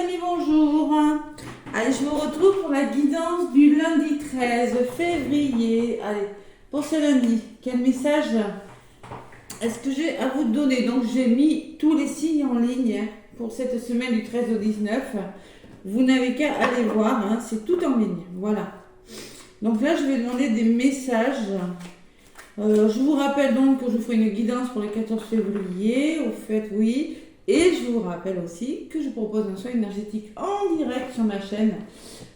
amis, bonjour. Allez, je vous retrouve pour la guidance du lundi 13 février. Allez, pour ce lundi, quel message est-ce que j'ai à vous donner? Donc, j'ai mis tous les signes en ligne pour cette semaine du 13 au 19. Vous n'avez qu'à aller voir, c'est tout en ligne. Voilà. Donc là, je vais demander des messages. Je vous rappelle donc que je ferai une guidance pour le 14 février. Au fait, oui. Et je vous rappelle aussi que je propose un soin énergétique en direct sur ma chaîne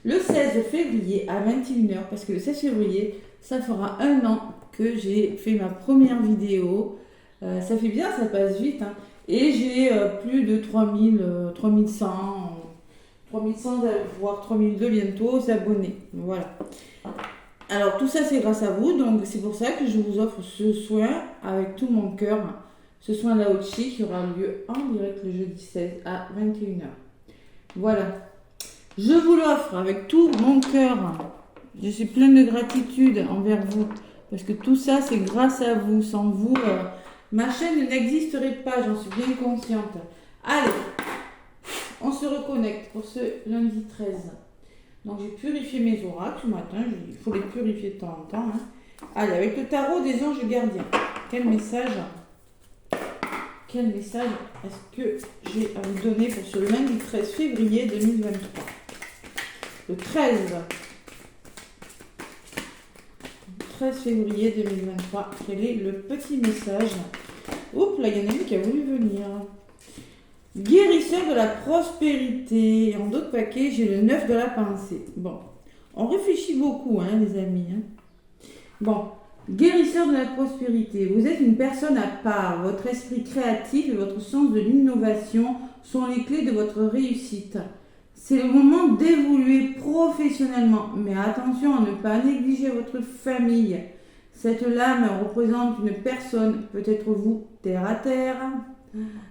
le 16 février à 21h. Parce que le 16 février, ça fera 1 an que j'ai fait ma première vidéo. Ça fait bien, ça passe vite. Et j'ai plus de 3100, voire 3200 bientôt abonnés. Voilà. Alors tout ça c'est grâce à vous, donc c'est pour ça que je vous offre ce soin avec tout mon cœur. Ce soin Lao-Chi qui aura lieu en direct le jeudi 16 à 21h. Voilà. Je vous l'offre avec tout mon cœur. Je suis pleine de gratitude envers vous. Parce que tout ça c'est grâce à vous. Sans vous, ma chaîne n'existerait pas, j'en suis bien consciente. Allez, on se reconnecte pour ce lundi 13. Donc j'ai purifié mes oracles ce matin, il faut les purifier de temps en temps. Allez, avec le tarot des anges gardiens, quel message est-ce que j'ai à vous donner pour ce lundi 13 février 2023? Le 13 février 2023, quel est le petit message? Oups, là il y en a une qui a voulu venir. Guérisseur de la prospérité. En d'autres paquets, j'ai le 9 de la pensée. Bon, on réfléchit beaucoup, les amis. Bon, guérisseur de la prospérité. Vous êtes une personne à part. Votre esprit créatif et votre sens de l'innovation sont les clés de votre réussite. C'est le moment d'évoluer professionnellement. Mais attention à ne pas négliger votre famille. Cette lame représente une personne, peut-être vous, terre à terre,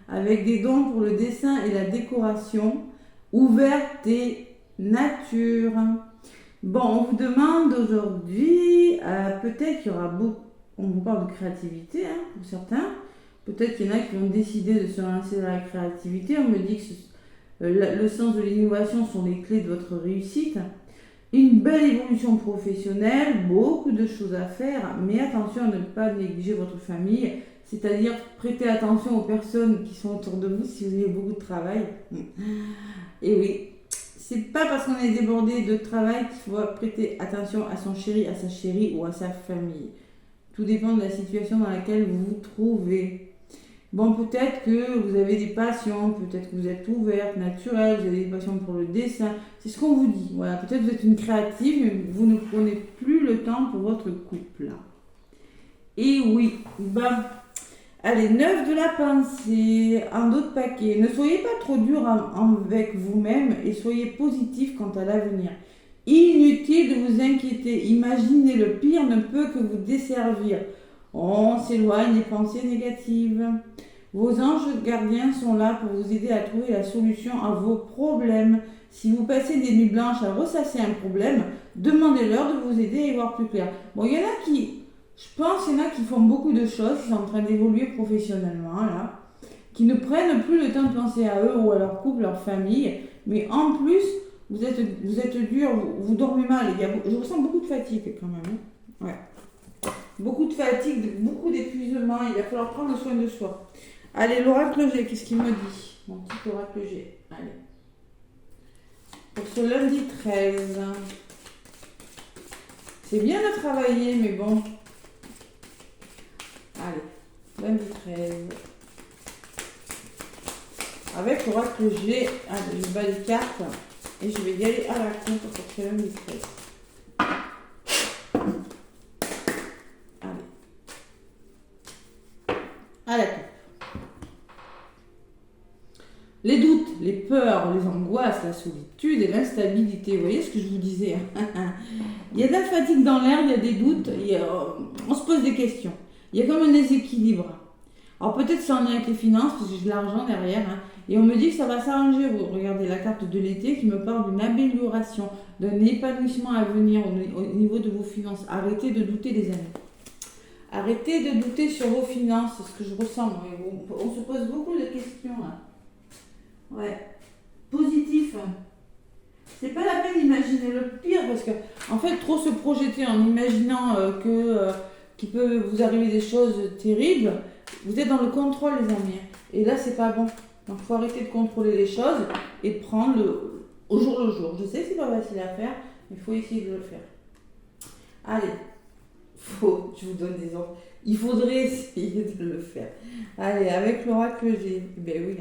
avec des dons pour le dessin et la décoration, ouverte et nature. Bon, on vous demande aujourd'hui, peut-être qu'il y aura beaucoup, on vous parle de créativité pour certains, peut-être qu'il y en a qui vont décider de se lancer dans la créativité. On me dit que le sens de l'innovation sont les clés de votre réussite. Une belle évolution professionnelle, beaucoup de choses à faire, mais attention à ne pas négliger votre famille. C'est-à-dire prêter attention aux personnes qui sont autour de vous si vous avez beaucoup de travail. Et oui, c'est pas parce qu'on est débordé de travail qu'il faut prêter attention à son chéri, à sa chérie ou à sa famille. Tout dépend de la situation dans laquelle vous vous trouvez. Bon, peut-être que vous avez des passions, peut-être que vous êtes ouverte, naturelle, vous avez des passions pour le dessin. C'est ce qu'on vous dit. Voilà, peut-être que vous êtes une créative, mais vous ne prenez plus le temps pour votre couple. Et oui, allez, 9 de la pensée, un autre paquet. Ne soyez pas trop dur avec vous-même et soyez positif quant à l'avenir. Inutile de vous inquiéter. Imaginez le pire ne peut que vous desservir. On s'éloigne des pensées négatives. Vos anges gardiens sont là pour vous aider à trouver la solution à vos problèmes. Si vous passez des nuits blanches à ressasser un problème, demandez-leur de vous aider à y voir plus clair. Bon, il y en a qui... Je pense qu'il y en a qui font beaucoup de choses, qui sont en train d'évoluer professionnellement, là, qui ne prennent plus le temps de penser à eux ou à leur couple, leur famille, mais en plus, vous êtes dur, vous dormez mal. Je ressens beaucoup de fatigue quand même. Ouais. Beaucoup de fatigue, beaucoup d'épuisement, il va falloir prendre soin de soi. Allez, l'oracle G, qu'est-ce qu'il me dit? Mon petit oracle G, allez. Pour ce lundi 13, c'est bien de travailler, mais bon... Allez, lundi 13. Avec l'oracle G, allez, je bats les cartes et je vais y aller à la coupe pour ce lundi 13. Allez. À la coupe. Les doutes, les peurs, les angoisses, la solitude et l'instabilité. Vous voyez ce que je vous disais? Il y a de la fatigue dans l'air, il y a des doutes, on se pose des questions. Il y a comme un déséquilibre. Alors peut-être c'est en lien avec les finances, parce que j'ai de l'argent derrière. Et on me dit que ça va s'arranger. Vous regardez la carte de l'été qui me parle d'une amélioration, d'un épanouissement à venir au niveau de vos finances. Arrêtez de douter, les amis. Arrêtez de douter sur vos finances, c'est ce que je ressens. On se pose beaucoup de questions. Ouais. Positif. positif. C'est pas la peine d'imaginer le pire parce que, en fait, trop se projeter en imaginant qu'il peut vous arriver des choses terribles, vous êtes dans le contrôle, les amis. Et là, c'est pas bon. Donc, il faut arrêter de contrôler les choses et de prendre au jour le jour. Je sais que c'est pas facile à faire, mais il faut essayer de le faire. Allez, je vous donne des ordres. Il faudrait essayer de le faire. Allez, avec l'oracle G. Ben oui,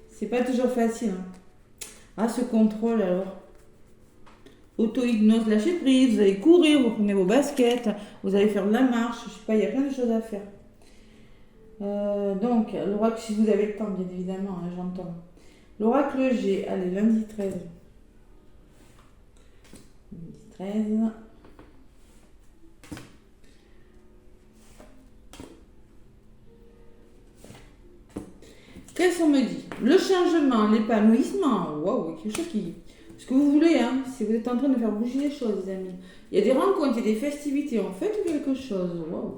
c'est pas toujours facile. Ah, ce contrôle alors. Auto-hypnose, lâcher prise, vous allez courir, vous prenez vos baskets, vous allez faire de la marche, je sais pas, il y a plein de choses à faire. Donc, l'oracle, si vous avez le temps, bien évidemment, hein, j'entends. L'oracle G, allez, lundi 13. Lundi 13. Qu'est-ce qu'on me dit? Le changement, l'épanouissement, waouh, quelque chose qui... Ce que vous voulez, hein, si vous êtes en train de faire bouger les choses, les amis. Il y a des rencontres, il y a des festivités, on fait quelque chose, waouh.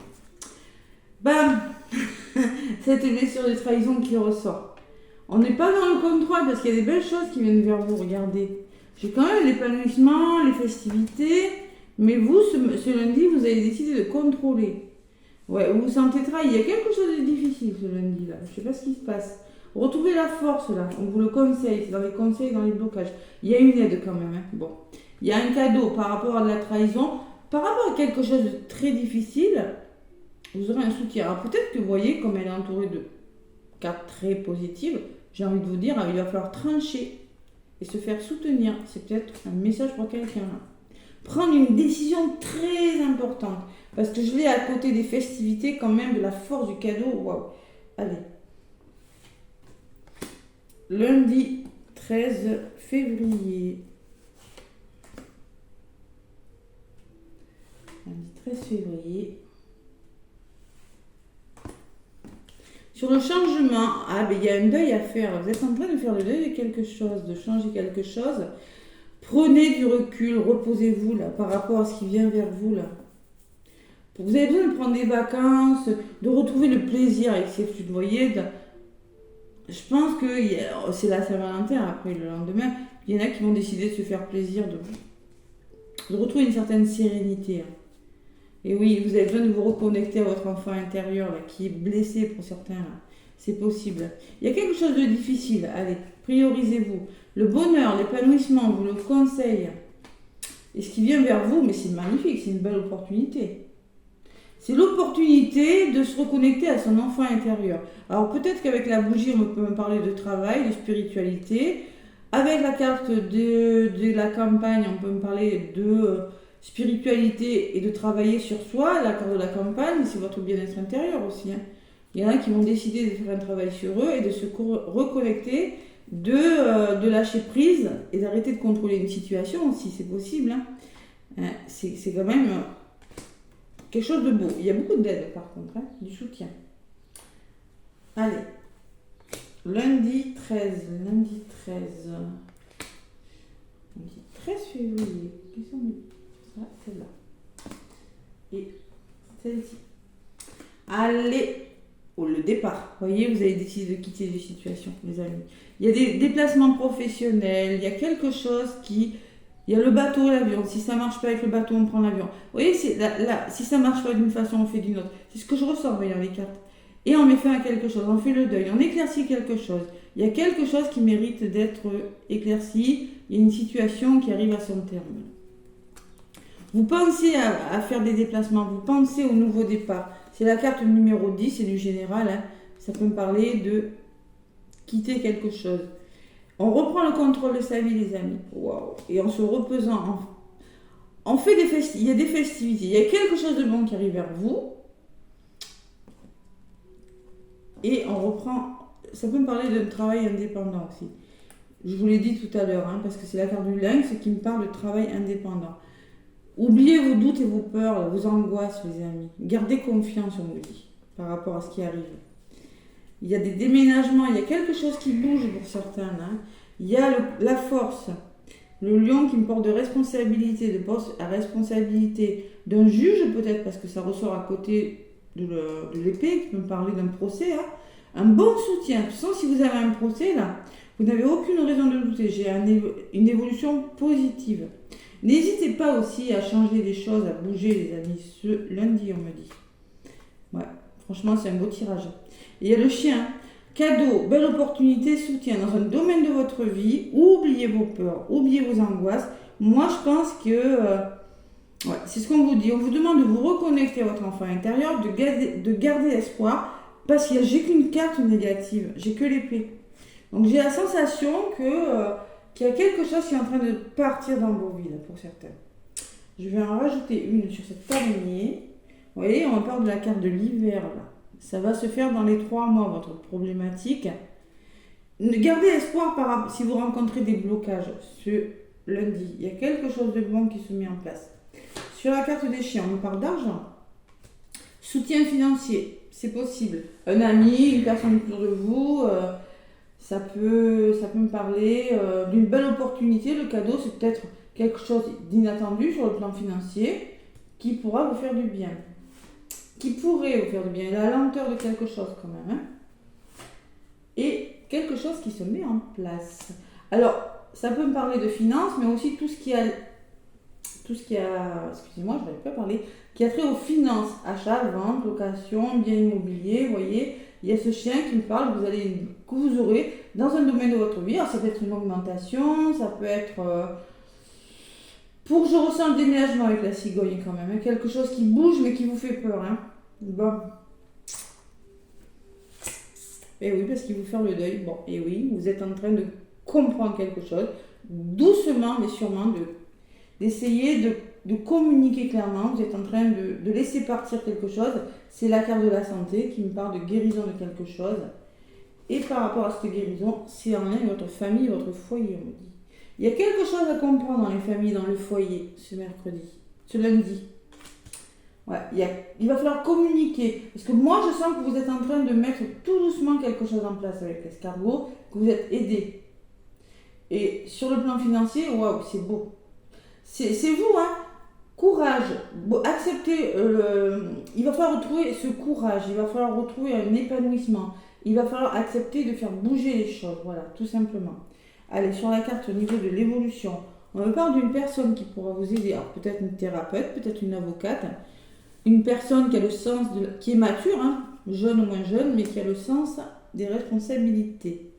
Bam. Cette blessure de trahison qui ressort. On n'est pas dans le contrôle parce qu'il y a des belles choses qui viennent vers vous, regardez. J'ai quand même l'épanouissement, les festivités, mais vous, ce lundi, vous avez décidé de contrôler. Ouais, vous vous sentez trahi, il y a quelque chose de difficile ce lundi-là, je ne sais pas ce qui se passe. Retrouvez la force là, on vous le conseille, c'est dans les conseils, dans les blocages. Il y a une aide quand même, hein. Bon. Il y a un cadeau par rapport à de la trahison, par rapport à quelque chose de très difficile, vous aurez un soutien. Alors peut-être que vous voyez, comme elle est entourée de cartes très positives, j'ai envie de vous dire, il va falloir trancher et se faire soutenir. C'est peut-être un message pour quelqu'un là. Prendre une décision très importante, parce que je l'ai à côté des festivités quand même, de la force du cadeau, waouh. Allez. Lundi 13 février. Lundi 13 février. Sur le changement, il y a un deuil à faire. Vous êtes en train de faire le deuil de quelque chose, de changer quelque chose. Prenez du recul, reposez-vous là par rapport à ce qui vient vers vous là. Vous avez besoin de prendre des vacances, de retrouver le plaisir avec ces flux de voyez. Je pense que c'est la Saint-Valentin, après le lendemain, il y en a qui vont décider de se faire plaisir, de retrouver une certaine sérénité. Et oui, vous avez besoin de vous reconnecter à votre enfant intérieur là, qui est blessé pour certains. Là. C'est possible. Il y a quelque chose de difficile. Allez, priorisez-vous. Le bonheur, l'épanouissement, on vous le conseille. Et ce qui vient vers vous, mais c'est magnifique, c'est une belle opportunité. C'est l'opportunité de se reconnecter à son enfant intérieur. Alors peut-être qu'avec la bougie, on peut me parler de travail, de spiritualité. Avec la carte de la campagne, on peut me parler de spiritualité et de travailler sur soi. La carte de la campagne, c'est votre bien-être intérieur aussi. Hein. Il y en a qui vont décider de faire un travail sur eux et de se reconnecter, de lâcher prise et d'arrêter de contrôler une situation si c'est possible. Hein. C'est quand même... quelque chose de beau. Il y a beaucoup d'aide par contre, hein, du soutien. Allez. Lundi 13. Lundi 13 février. Qu'est-ce qu'on dit? Ça, celle-là. Et celle-ci. Allez. Le départ. Vous voyez, vous avez décidé de quitter des situations, les amis. Il y a des déplacements professionnels. Il y a quelque chose qui... Il y a le bateau et l'avion. Si ça ne marche pas avec le bateau, on prend l'avion. Vous voyez, si ça ne marche pas d'une façon, on fait d'une autre. C'est ce que je ressens, voyez, dans les cartes. Et on met fin à quelque chose, on fait le deuil, on éclaircit quelque chose. Il y a quelque chose qui mérite d'être éclairci. Il y a une situation qui arrive à son terme. Vous pensez à faire des déplacements, vous pensez au nouveau départ. C'est la carte numéro 10, c'est du général. Hein. Ça peut me parler de quitter quelque chose. On reprend le contrôle de sa vie, les amis. Waouh. Et en se reposant, on fait il y a des festivités. Il y a quelque chose de bon qui arrive vers vous. Et on reprend... Ça peut me parler d'un travail indépendant aussi. Je vous l'ai dit tout à l'heure, hein, parce que c'est la carte du lynx qui me parle de travail indépendant. Oubliez vos doutes et vos peurs, vos angoisses, les amis. Gardez confiance, on vous dit, par rapport à ce qui arrive. Il y a des déménagements, il y a quelque chose qui bouge pour certains. Hein. Il y a la force, le lion qui me porte de responsabilité, de poste à responsabilité d'un juge peut-être, parce que ça ressort à côté de l'épée, qui peut me parler d'un procès. Hein. Un bon soutien. De toute façon, si vous avez un procès, là, Vous n'avez aucune raison de douter. J'ai une évolution positive. N'hésitez pas aussi à changer les choses, à bouger les amis. Ce lundi, on me dit. Ouais, franchement, c'est un beau tirage. Et il y a le chien. Cadeau, belle opportunité, soutien dans un domaine de votre vie. Oubliez vos peurs, oubliez vos angoisses. Moi, je pense que ouais, c'est ce qu'on vous dit. On vous demande de vous reconnecter à votre enfant intérieur, de garder espoir, parce que j'ai qu'une carte négative, j'ai que l'épée. Donc j'ai la sensation qu'il y a quelque chose qui est en train de partir dans vos vies, là, pour certains. Je vais en rajouter une sur cette araignée. Vous voyez, on parle de la carte de l'hiver, là. Ça va se faire dans les 3 mois, votre problématique. Gardez espoir si vous rencontrez des blocages ce lundi. Il y a quelque chose de bon qui se met en place. Sur la carte des chiens, on parle d'argent. Soutien financier, c'est possible. Un ami, une personne autour de vous, ça peut me parler d'une belle opportunité. Le cadeau, c'est peut-être quelque chose d'inattendu sur le plan financier qui pourra vous faire du bien. Qui pourrait vous faire du bien. La lenteur de quelque chose quand même. Hein. Et quelque chose qui se met en place. Alors, ça peut me parler de finances, mais aussi tout ce qui a, excusez-moi, je n'arrive pas à parler, qui a trait aux finances, achat, vente, location, bien immobilier, vous voyez, il y a ce chien qui me parle que vous aurez dans un domaine de votre vie. Alors, ça peut être une augmentation, ça peut être, je ressens le déménagement avec la cigogne quand même, hein, quelque chose qui bouge mais qui vous fait peur. Hein. Bon. Et oui, parce qu'il vous fait le deuil. Bon, et oui, vous êtes en train de comprendre quelque chose, doucement mais sûrement, d'essayer de communiquer clairement. Vous êtes en train de laisser partir quelque chose. C'est la carte de la santé qui me parle de guérison de quelque chose. Et par rapport à cette guérison, c'est en lien avec votre famille, votre foyer, on me dit. Il y a quelque chose à comprendre dans les familles, dans le foyer, ce lundi. Ouais, il va falloir communiquer. Parce que moi, je sens que vous êtes en train de mettre tout doucement quelque chose en place avec l'escargot, que vous êtes aidé. Et sur le plan financier, waouh, c'est beau. C'est vous, hein. Courage. Acceptez. Il va falloir retrouver ce courage. Il va falloir retrouver un épanouissement. Il va falloir accepter de faire bouger les choses. Voilà, tout simplement. Allez, sur la carte au niveau de l'évolution, on me parle d'une personne qui pourra vous aider. Alors, peut-être une thérapeute, peut-être une avocate. Une personne qui a le sens, qui est mature, hein, jeune ou moins jeune, mais qui a le sens des responsabilités.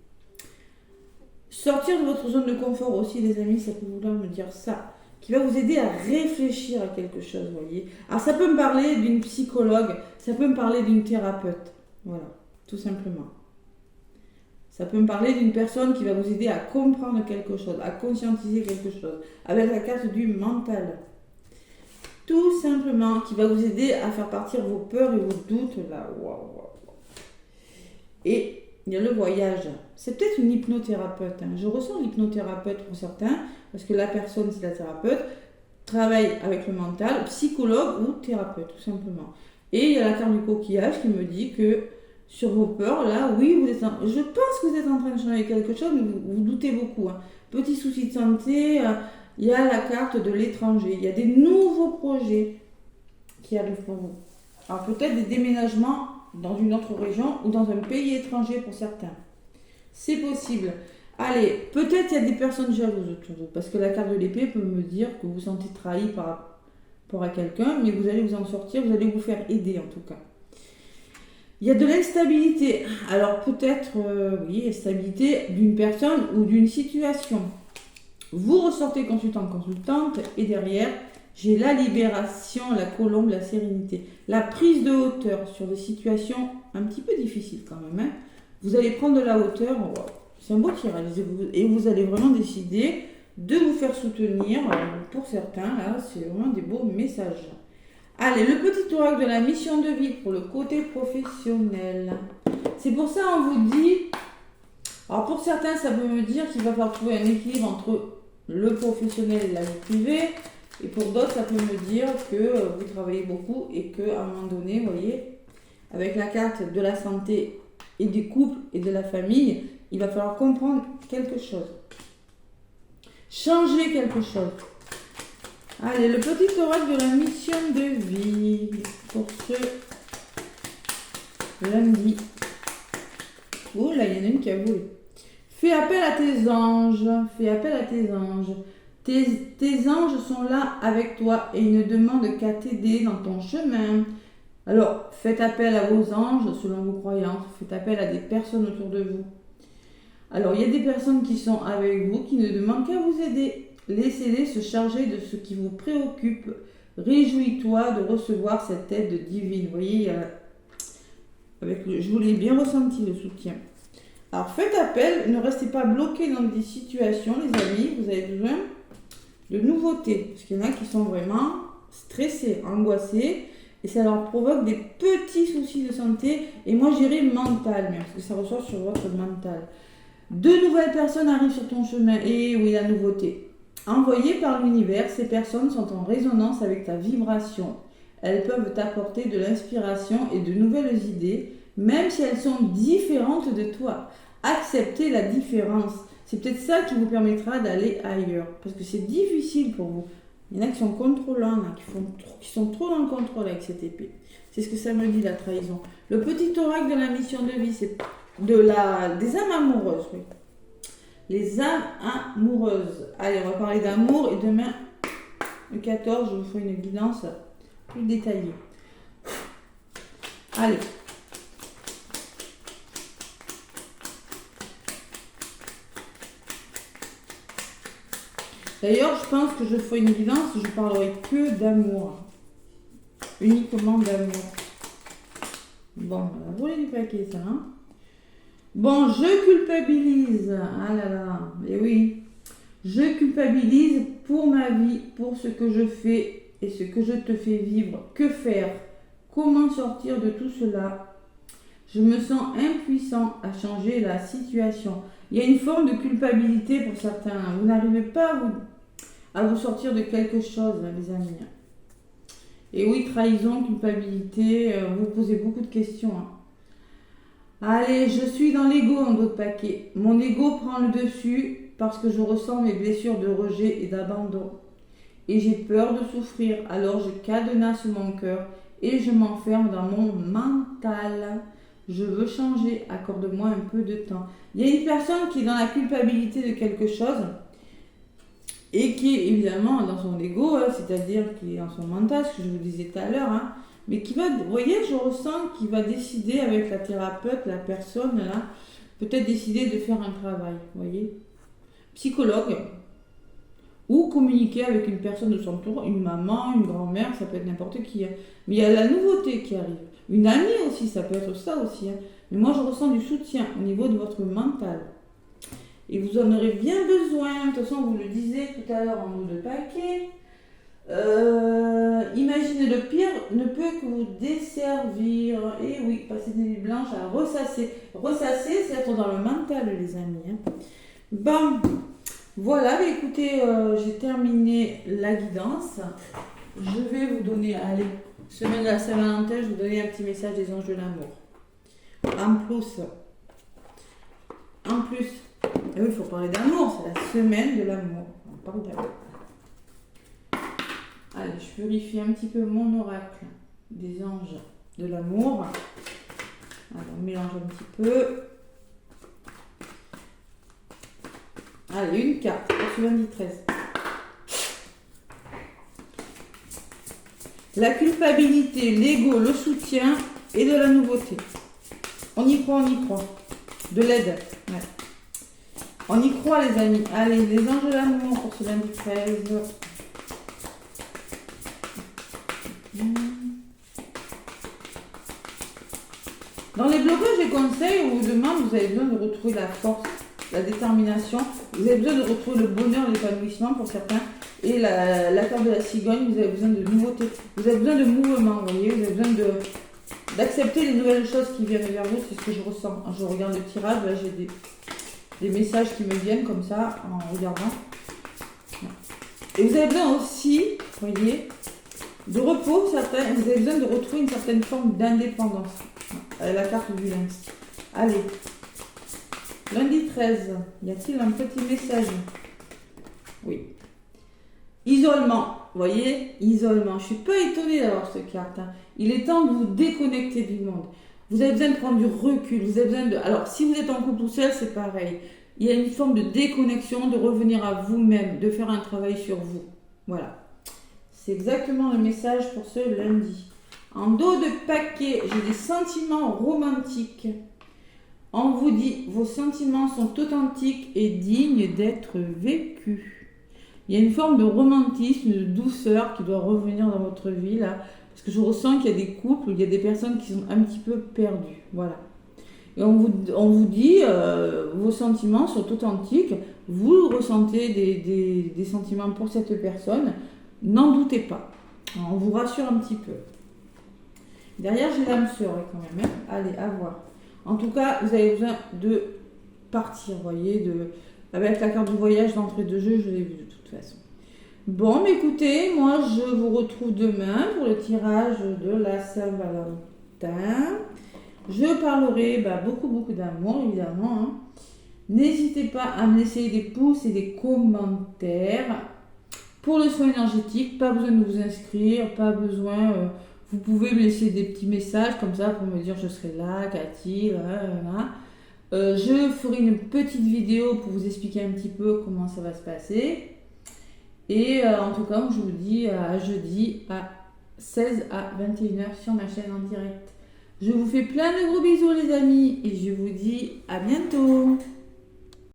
Sortir de votre zone de confort aussi, les amis, ça peut vouloir me dire ça. Qui va vous aider à réfléchir à quelque chose, vous voyez. Alors, ça peut me parler d'une psychologue, ça peut me parler d'une thérapeute. Voilà, tout simplement. Ça peut me parler d'une personne qui va vous aider à comprendre quelque chose, à conscientiser quelque chose, avec la carte du mental. Tout simplement, qui va vous aider à faire partir vos peurs et vos doutes, là. Wow. Et il y a le voyage. C'est peut-être une hypnothérapeute. Hein. Je ressens l'hypnothérapeute pour certains, parce que la personne, c'est la thérapeute, travaille avec le mental, psychologue ou thérapeute, tout simplement. Et il y a la carte du coquillage qui me dit que sur vos peurs, là, oui, je pense que vous êtes en train de changer quelque chose, mais vous doutez beaucoup. Hein. Petit souci de santé, il y a la carte de l'étranger. Il y a des nouveaux projets qui arrivent pour vous. Alors peut-être des déménagements dans une autre région ou dans un pays étranger pour certains. C'est possible. Allez, peut-être il y a des personnes jalouses autour de vous, parce que la carte de l'épée peut me dire que vous vous sentez trahi par rapport à quelqu'un, mais vous allez vous en sortir, vous allez vous faire aider en tout cas. Il y a de l'instabilité. Alors peut-être, oui, instabilité d'une personne ou d'une situation. Vous ressortez consultante et derrière, j'ai la libération, la colombe, la sérénité. La prise de hauteur sur des situations un petit peu difficiles quand même. Hein. Vous allez prendre de la hauteur, wow. C'est un beau tirage. Et vous allez vraiment décider de vous faire soutenir. Pour certains, là, c'est vraiment des beaux messages. Allez, le petit oracle de la mission de vie pour le côté professionnel. C'est pour ça on vous dit... Alors pour certains, ça peut me dire qu'il va falloir trouver un équilibre entre le professionnel et la vie privée. Et pour d'autres, ça peut me dire que vous travaillez beaucoup et qu'à un moment donné, vous voyez, avec la carte de la santé et du couple et de la famille, il va falloir comprendre quelque chose. Changer quelque chose. Allez, le petit oracle de la mission de vie pour ce lundi. Oh là, il y en a une qui a voulu. Fais appel à tes anges. Fais appel à tes anges. Tes anges sont là avec toi et ils ne demandent qu'à t'aider dans ton chemin. Alors, faites appel à vos anges selon vos croyances. Faites appel à des personnes autour de vous. Alors, il y a des personnes qui sont avec vous qui ne demandent qu'à vous aider. Laissez-les se charger de ce qui vous préoccupe. Réjouis-toi de recevoir cette aide divine. Vous voyez, je vous l'ai bien ressenti, le soutien. Alors, faites appel. Ne restez pas bloqués dans des situations, les amis. Vous avez besoin de nouveautés. Parce qu'il y en a qui sont vraiment stressés, angoissés. Et ça leur provoque des petits soucis de santé. Et moi, j'irais mental, mais parce que ça ressort sur votre mental. 2 nouvelles personnes arrivent sur ton chemin. Et oui, la nouveauté. Envoyées par l'univers, ces personnes sont en résonance avec ta vibration. Elles peuvent t'apporter de l'inspiration et de nouvelles idées, même si elles sont différentes de toi. Acceptez la différence. C'est peut-être ça qui vous permettra d'aller ailleurs. Parce que c'est difficile pour vous. Il y en a qui sont contrôlants, qui sont trop dans le contrôle avec cette épée. C'est ce que ça me dit, la trahison. Le petit oracle de la mission de vie, c'est des âmes amoureuses. Oui. Les âmes amoureuses. Allez, on va parler d'amour. Et demain, le 14, je vous ferai une guidance plus détaillée. Allez. D'ailleurs, je pense que je ferai une guidance, je parlerai que d'amour. Uniquement d'amour. Bon, on va rouler du paquet, ça. Hein. Bon, je culpabilise. Ah là là, et oui. Je culpabilise pour ma vie, pour ce que je fais et ce que je te fais vivre. Que faire? Comment sortir de tout cela? Je me sens impuissant à changer la situation. Il y a une forme de culpabilité pour certains. Vous n'arrivez pas à vous sortir de quelque chose, les amis. Et oui, trahison, culpabilité, vous posez beaucoup de questions. Allez, je suis dans l'ego en d'autres paquets. Mon ego prend le dessus parce que je ressens mes blessures de rejet et d'abandon. Et j'ai peur de souffrir, alors je cadenasse mon cœur et je m'enferme dans mon mental. Je veux changer, accorde-moi un peu de temps. Il y a une personne qui est dans la culpabilité de quelque chose et qui est évidemment dans son ego, c'est-à-dire qui est dans son mental, ce que je vous disais tout à l'heure, mais qui va, vous voyez, je ressens qu'il va décider avec la thérapeute, la personne là, peut-être décider de faire un travail, vous voyez, psychologue, ou communiquer avec une personne de son tour, une maman, une grand-mère, ça peut être n'importe qui. Mais il y a la nouveauté qui arrive. Une amie aussi, ça peut être ça aussi. Mais moi, je ressens du soutien au niveau de votre mental. Et vous en aurez bien besoin. De toute façon, vous le disiez tout à l'heure en mot de paquet. Imaginez le pire ne peut que vous desservir. Et oui, passer des nuits blanches à ressasser. Ressasser, c'est être dans le mental, les amis. Bon, voilà, mais écoutez, j'ai terminé la guidance. Je vais vous donner, allez, semaine de la Saint-Valentin, je vais vous donner un petit message des anges de l'amour. En plus, et oui, il faut parler d'amour, c'est la semaine de l'amour. On parle d'amour. Allez, je purifie un petit peu mon oracle des anges de l'amour. Alors, on mélange un petit peu. Allez, une carte pour ce lundi 13. La culpabilité, l'ego, le soutien et de la nouveauté. On y croit, on y croit. De l'aide. Ouais. On y croit, les amis. Allez, les anges de l'amour pour ce lundi 13. Dans les blocages et conseils, on vous demande, vous avez besoin de retrouver la force, la détermination. Vous avez besoin de retrouver le bonheur, l'épanouissement pour certains. Et la carte de la cigogne, vous avez besoin de nouveautés. Vous avez besoin de mouvement, vous voyez. Vous avez besoin d'accepter les nouvelles choses qui viennent vers vous. C'est ce que je ressens. Quand je regarde le tirage, là, j'ai des messages qui me viennent comme ça en regardant. Et vous avez besoin aussi, vous voyez, de repos, certains. Vous avez besoin de retrouver une certaine forme d'indépendance. La carte du lynx. Allez. Lundi 13. Y a-t-il un petit message? Oui. Isolement. Vous voyez, isolement. Je ne suis pas étonnée d'avoir cette carte. Il est temps de vous déconnecter du monde. Vous avez besoin de prendre du recul. Vous avez besoin de... Alors, si vous êtes en couple tout seul, c'est pareil. Il y a une forme de déconnexion, de revenir à vous-même, de faire un travail sur vous. Voilà. C'est exactement le message pour ce lundi. En dos de paquet, j'ai des sentiments romantiques. On vous dit, vos sentiments sont authentiques et dignes d'être vécus. Il y a une forme de romantisme, de douceur qui doit revenir dans votre vie là. Parce que je ressens qu'il y a des couples, il y a des personnes qui sont un petit peu perdues. Voilà. Et on vous dit, vos sentiments sont authentiques, vous ressentez des sentiments pour cette personne, n'en doutez pas. On vous rassure un petit peu. Derrière, j'ai l'âme sœur quand même. Allez, à voir. En tout cas, vous avez besoin de partir, vous voyez, avec la carte du voyage d'entrée de jeu, je l'ai vu de toute façon. Bon, mais écoutez, moi je vous retrouve demain pour le tirage de la Saint-Valentin. Je parlerai beaucoup d'amour, évidemment. Hein. N'hésitez pas à me laisser des pouces et des commentaires. Pour le soin énergétique, pas besoin de vous inscrire, pas besoin... vous pouvez me laisser des petits messages comme ça pour me dire je serai là, Cathy, je ferai une petite vidéo pour vous expliquer un petit peu comment ça va se passer. Et en tout cas, je vous dis à jeudi à 16 à 21h sur ma chaîne en direct. Je vous fais plein de gros bisous les amis et je vous dis à bientôt.